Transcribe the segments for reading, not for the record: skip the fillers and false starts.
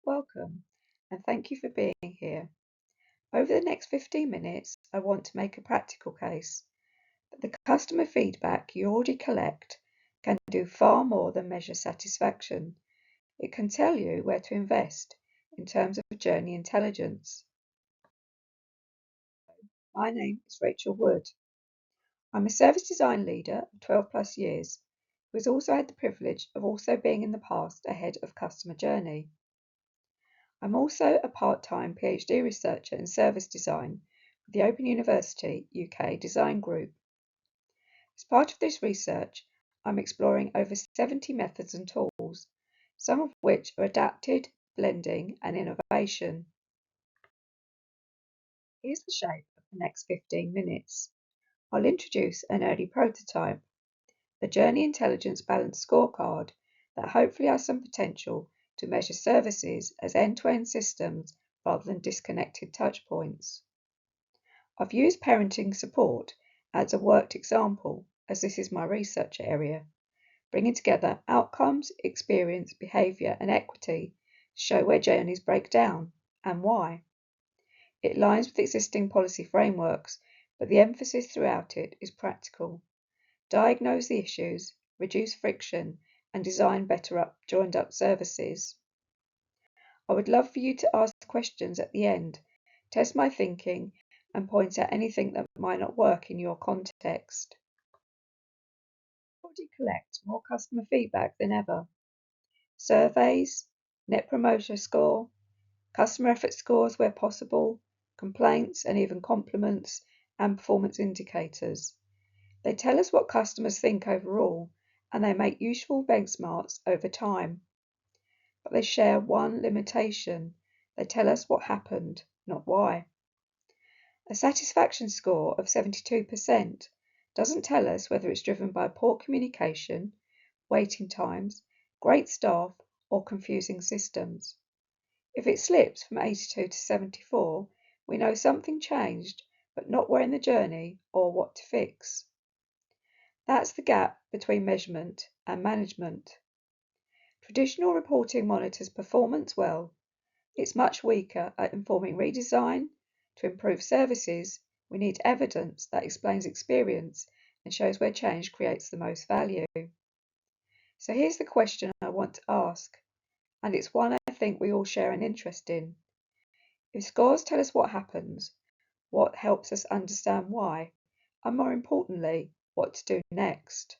Welcome, and thank you for being here. Over the next 15 minutes, I want to make a practical case that the customer feedback you already collect can do far more than measure satisfaction. It can tell you where to invest in terms of journey intelligence. My name is Rachel Wood. I'm a service design leader of 12 plus years who has also had the privilege of also being in the past ahead of customer journey. I'm also a part-time PhD researcher in service design with the Open University UK Design Group. As part of this research, I'm exploring over 70 methods and tools, some of which are adapted, blending, and innovation. Here's the shape of the next 15 minutes. I'll introduce an early prototype, a journey intelligence balanced scorecard that hopefully has some potential to measure services as end-to-end systems rather than disconnected touchpoints. I've used parenting support as a worked example, as this is my research area, bringing together outcomes, experience, behaviour and equity to show where journeys break down and why. It aligns with existing policy frameworks, but the emphasis throughout it is practical. Diagnose the issues, reduce friction, and design better joined up services. I would love for you to ask questions at the end, test my thinking, and point out anything that might not work in your context. I already collect more customer feedback than ever. Surveys, net promoter score, customer effort scores where possible, complaints and even compliments, and performance indicators. They tell us what customers think overall, and they make useful benchmarks over time. But they share one limitation. They tell us what happened, not why. A satisfaction score of 72% doesn't tell us whether it's driven by poor communication, waiting times, great staff, or confusing systems. If it slips from 82 to 74, we know something changed, but not where in the journey or what to fix. That's the gap between measurement and management. Traditional reporting monitors performance well. It's much weaker at informing redesign. To improve services, we need evidence that explains experience and shows where change creates the most value. So here's the question I want to ask, and it's one I think we all share an interest in. If scores tell us what happens, what helps us understand why, and more importantly, what to do next?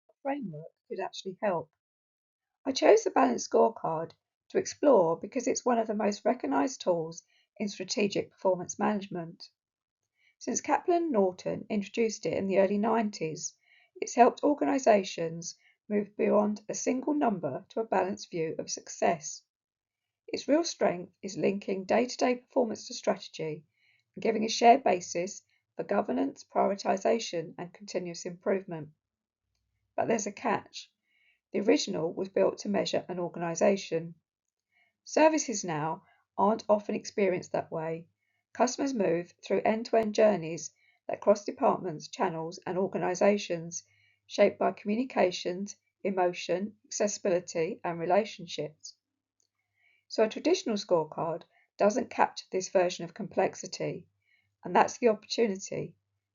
What framework could actually help? I chose the balanced scorecard to explore because it's one of the most recognised tools in strategic performance management. Since Kaplan and Norton introduced it in the early 90s, it's helped organisations move beyond a single number to a balanced view of success. Its real strength is linking day-to-day performance to strategy and giving a shared basis for governance, prioritisation and continuous improvement. But there's a catch. The original was built to measure an organisation. Services now aren't often experienced that way. Customers move through end-to-end journeys that cross departments, channels, and organisations, shaped by communications, emotion, accessibility, and relationships. So a traditional scorecard doesn't capture this version of complexity, and that's the opportunity,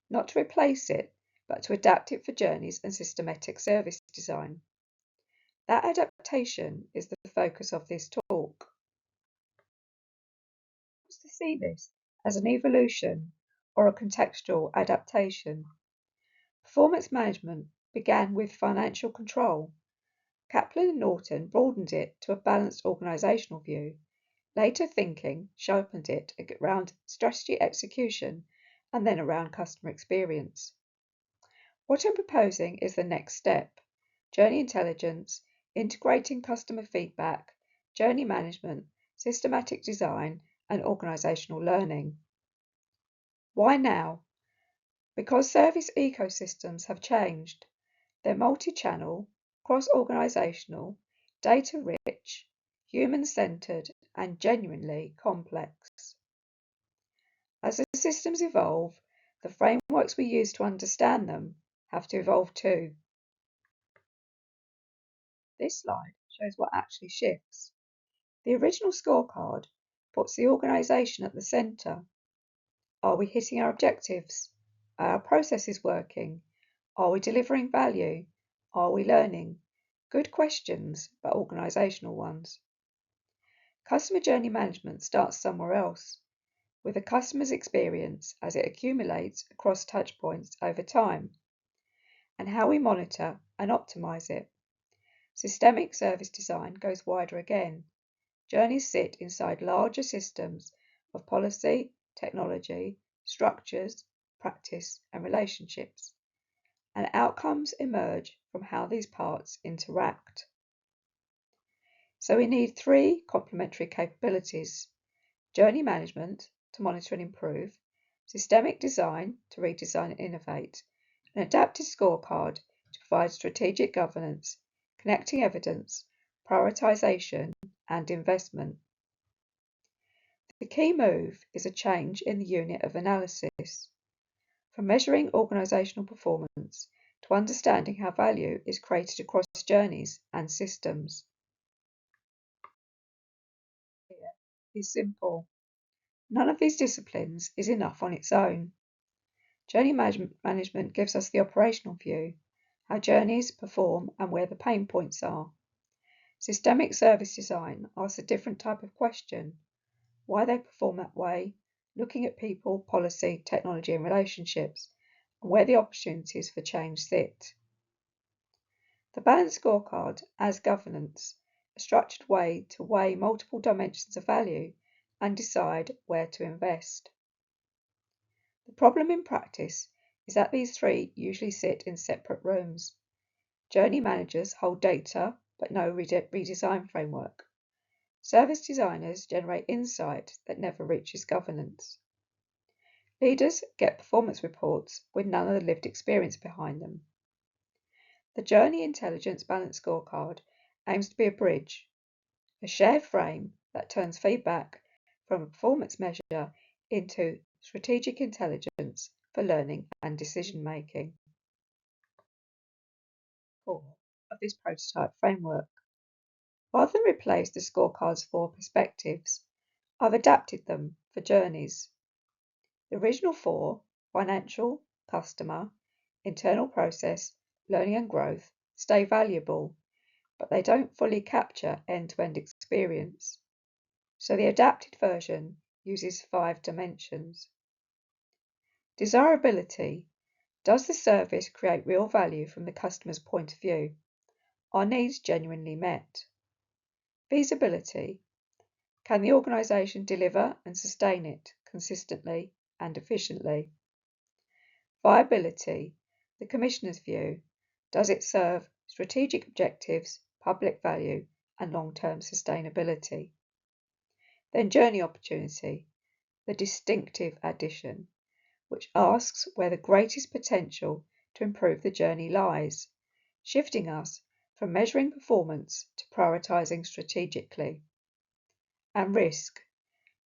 not to replace it, but to adapt it for journeys and systematic service design. That adaptation is the focus of this talk. To see this as an evolution or a contextual adaptation. Performance management began with financial control. Kaplan and Norton broadened it to a balanced organisational view. Later thinking sharpened it around strategy execution and then around customer experience. What I'm proposing is the next step: journey intelligence, integrating customer feedback, journey management, systematic design, and organisational learning. Why now? Because service ecosystems have changed. They're multi-channel, cross-organisational, data-rich, human-centred, and genuinely complex. As the systems evolve, the frameworks we use to understand them have to evolve too. This slide shows what actually shifts. The original scorecard puts the organisation at the centre. Are we hitting our objectives? Are our processes working? Are we delivering value? Are we learning? Good questions, but organisational ones. Customer journey management starts somewhere else, with the customer's experience as it accumulates across touchpoints over time, and how we monitor and optimise it. Systemic service design goes wider again. Journeys sit inside larger systems of policy, technology, structures, practice, and relationships, and outcomes emerge from how these parts interact. So we need three complementary capabilities: journey management to monitor and improve, systemic design to redesign and innovate, an adaptive scorecard to provide strategic governance, connecting evidence, prioritisation, and investment. The key move is a change in the unit of analysis, from measuring organisational performance to understanding how value is created across journeys and systems. Here is simple. None of these disciplines is enough on its own. Journey management gives us the operational view, how journeys perform and where the pain points are. Systemic service design asks a different type of question: why they perform that way, looking at people, policy, technology, and relationships, and where the opportunities for change sit. The balanced scorecard as governance, a structured way to weigh multiple dimensions of value and decide where to invest. The problem in practice is that these three usually sit in separate rooms. Journey managers hold data but no redesign framework. Service designers generate insight that never reaches governance. Leaders get performance reports with none of the lived experience behind them. The Journey Intelligence Balanced Scorecard aims to be a bridge, a shared frame that turns feedback from a performance measure into strategic intelligence for learning and decision making. Core of this prototype framework. Rather than replace the scorecard's four perspectives, I've adapted them for journeys. The original four, financial, customer, internal process, learning and growth, stay valuable, but they don't fully capture end-to-end experience. So the adapted version uses 5 dimensions. Desirability. Does the service create real value from the customer's point of view? Are needs genuinely met? Feasibility. Can the organisation deliver and sustain it consistently and efficiently? Viability. The Commissioner's view. Does it serve strategic objectives, public value, and long-term sustainability? Then journey opportunity, the distinctive addition, which asks where the greatest potential to improve the journey lies, shifting us from measuring performance to prioritising strategically. And risk,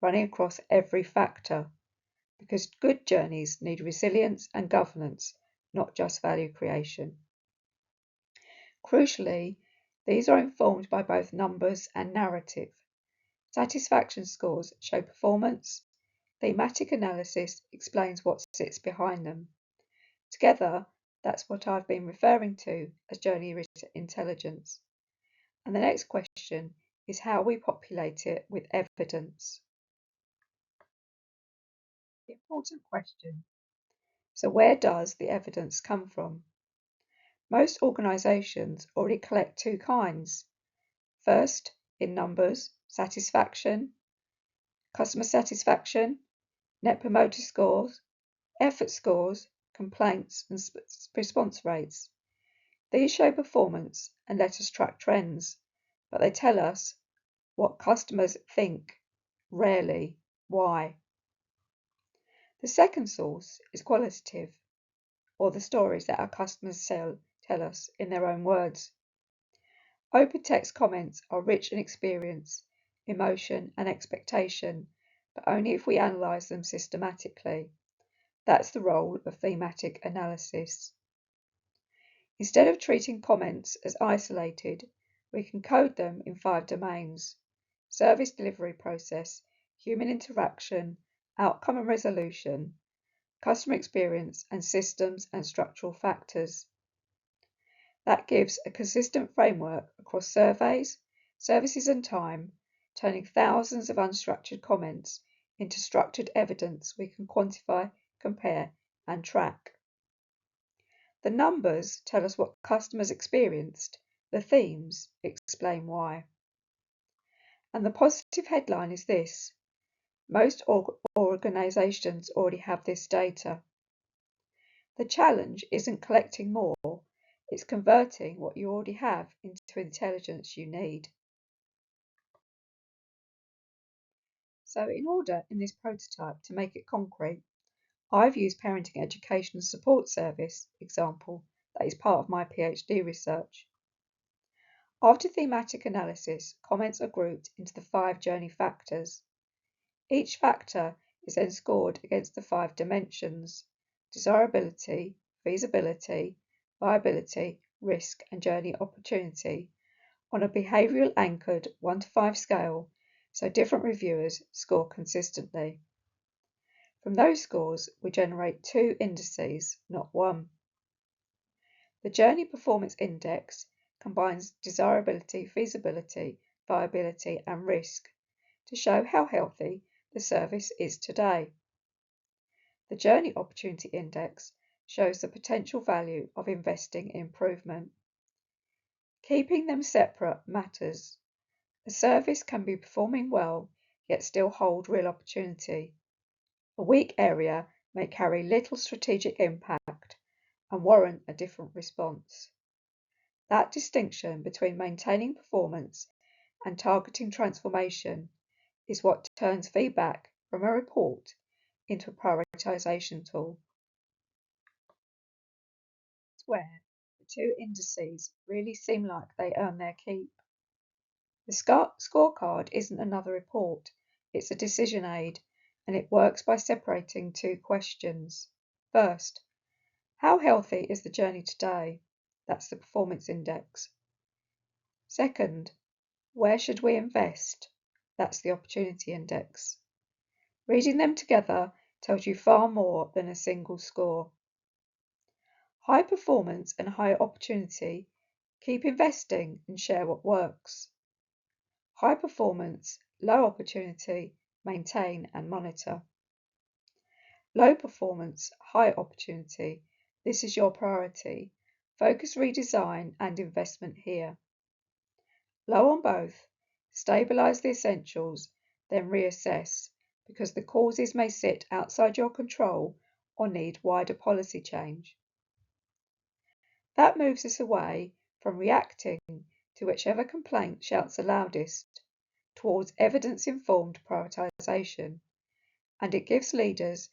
running across every factor, because good journeys need resilience and governance, not just value creation. Crucially, these are informed by both numbers and narrative. Satisfaction scores show performance. Thematic analysis explains what sits behind them. Together, that's what I've been referring to as journey intelligence. And the next question is how we populate it with evidence. The important question. So where does the evidence come from? Most organisations already collect two kinds. First, in numbers, satisfaction, customer satisfaction, net promoter scores, effort scores, complaints, and response rates. These show performance and let us track trends, but they tell us what customers think, rarely why. The second source is qualitative, or the stories that our customers tell us in their own words. Open text comments are rich in experience, emotion, and expectation, but only if we analyse them systematically. That's the role of thematic analysis. Instead of treating comments as isolated, We can code them in 5 domains: service delivery process, human interaction, outcome and resolution, customer experience, and systems and structural factors. That gives a consistent framework across surveys, services and time, turning thousands of unstructured comments into structured evidence we can quantify, compare, and track. The numbers tell us what customers experienced, the themes explain why. And the positive headline is this: most organisations already have this data. The challenge isn't collecting more, it's converting what you already have into intelligence you need. So in order in this prototype to make it concrete, I've used Parenting Education Support Service example that is part of my PhD research. After thematic analysis, comments are grouped into the 5 journey factors. Each factor is then scored against the 5 dimensions: desirability, feasibility, viability, risk, and journey opportunity on a behavioural anchored 1 to 5 scale, so different reviewers score consistently. From those scores, we generate 2 indices, not 1. The Journey Performance Index combines desirability, feasibility, viability, and risk to show how healthy the service is today. The Journey Opportunity Index shows the potential value of investing in improvement. Keeping them separate matters. A service can be performing well, yet still hold real opportunity. A weak area may carry little strategic impact and warrant a different response. That distinction between maintaining performance and targeting transformation is what turns feedback from a report into a prioritization tool. It's where the 2 indices really seem like they earn their keep. The scorecard isn't another report, it's a decision aid, and it works by separating 2 questions. First, how healthy is the journey today? That's the performance index. Second, where should we invest? That's the opportunity index. Reading them together tells you far more than a single score. High performance and high opportunity keep investing and share what works. High performance, low opportunity, maintain and monitor. Low performance, high opportunity, this is your priority. Focus redesign and investment here. Low on both, stabilize the essentials, then reassess, because the causes may sit outside your control or need wider policy change. That moves us away from reacting to whichever complaint shouts the loudest, towards evidence-informed prioritisation, and it gives leaders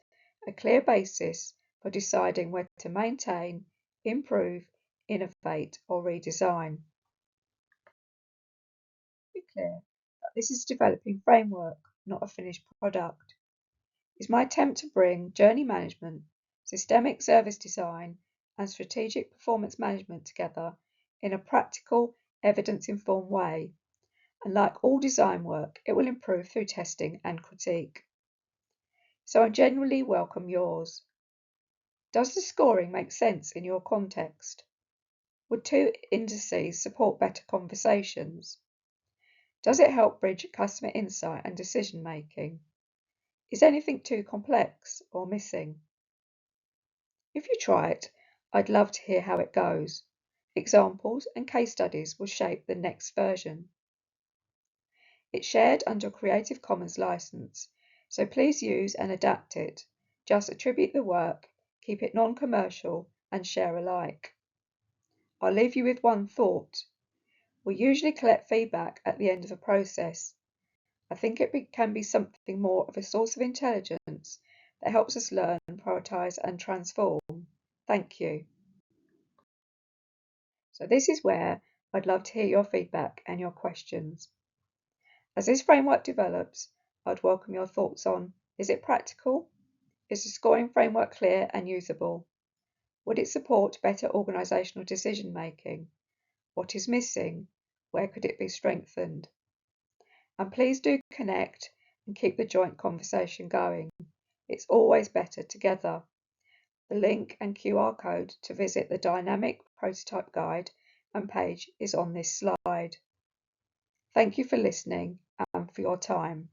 a clear basis for deciding whether to maintain, improve, innovate, or redesign. Be clear that this is a developing framework, not a finished product. It's my attempt to bring journey management, systemic service design, and strategic performance management together in a practical, evidence-informed way. And like all design work, it will improve through testing and critique. So I genuinely welcome yours. Does the scoring make sense in your context? Would 2 indices support better conversations? Does it help bridge customer insight and decision making? Is anything too complex or missing? If you try it, I'd love to hear how it goes. Examples and case studies will shape the next version. It's shared under a Creative Commons license, so please use and adapt it. Just attribute the work, keep it non-commercial, and share alike. I'll leave you with one thought. We usually collect feedback at the end of a process. I think it can be something more of a source of intelligence that helps us learn, prioritise and transform. Thank you. So this is where I'd love to hear your feedback and your questions. As this framework develops, I'd welcome your thoughts on: is it practical? Is the scoring framework clear and usable? Would it support better organisational decision making? What is missing? Where could it be strengthened? And please do connect and keep the joint conversation going. It's always better together. The link and QR code to visit the dynamic prototype guide and page is on this slide. Thank you for listening and for your time.